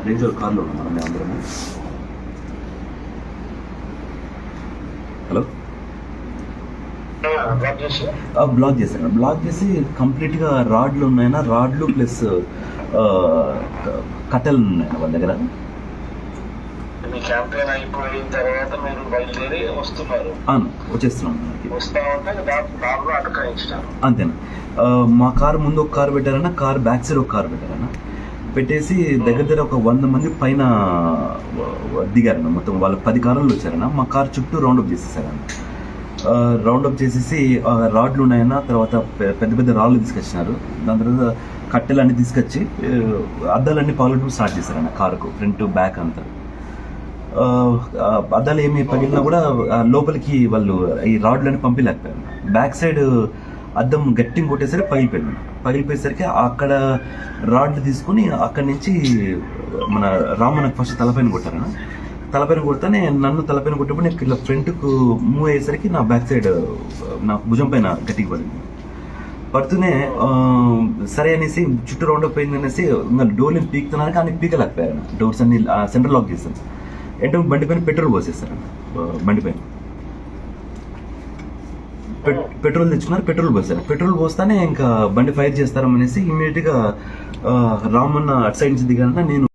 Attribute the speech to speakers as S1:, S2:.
S1: Ranger కార్లో ఉన్నాం మేము అందరము. హలో, బ్లాక్ చేశాను. బ్లాక్ చేసి కంప్లీట్గా రాడ్లు ఉన్నాయన్నా, రాడ్లు ప్లస్ కట్టెలు ఉన్నాయన్న వాళ్ళ దగ్గర. వచ్చేస్తున్నాం. అంతేనా? మా కారు ముందు ఒక కారు పెట్టారన్నా, కారు బ్యాక్ సైడ్ ఒక కారు పెట్టారన్నా. పెట్టేసి దగ్గర ఒక 100 మంది పైన దిగారన్న. మొత్తం వాళ్ళు 10 కార్లు వచ్చారన్న. మా కారు చుట్టూ రౌండప్ చేసేసారన్న. రౌండప్ చేసేసి రాడ్లు ఉన్నాయన్న, తర్వాత పెద్ద పెద్ద రాళ్ళు తీసుకొచ్చినారు. దాని తర్వాత కట్టెలన్నీ తీసుకొచ్చి అద్దాలన్నీ పగలటం స్టార్ట్ చేశారన్న. కారుకు ఫ్రంట్ బ్యాక్ అంతా అద్దాలు ఏమి పగిలినా కూడా లోపలికి వాళ్ళు ఈ రాడ్లన్నీ పంపించలేకపోయారు. బ్యాక్ సైడ్ అద్దం గట్టిగా కొట్టేసరికి పగిలిపోయింది. పగిలిపోయేసరికి అక్కడ రాడ్లు తీసుకుని అక్కడి నుంచి మన రామన్నకు ఫస్ట్ తలపైన కొట్టారన్న. తలపైన కొడితేనే నన్ను తలపైన కొట్టినప్పుడు నేను ఇట్లా ఫ్రంట్కు మూవ్ అయ్యేసరికి నా బ్యాక్ సైడ్ నా భుజం పైన గట్టిగా పడింది. పడుతూనే సరే అనేసి చుట్టూ రౌండప్ పోయింది అనేసి ఇంకా డోర్ని పీకుతున్నాను, కానీ పీకలేకపోయారు. డోర్స్ అన్ని సెంటర్ లాక్ చేశాను. ఏంటో బండి పైన పెట్రోల్ పోసేస్తారు. బండి పైన పెట్రోల్ తెచ్చుకున్నారు, పెట్రోల్ పోస్తారు. పెట్రోల్ పోస్తానే ఇంకా బండి ఫైర్ చేస్తారనేసి ఇమీడియట్గా రామన్న అటు సైడ్ నుంచి దిగాన నేను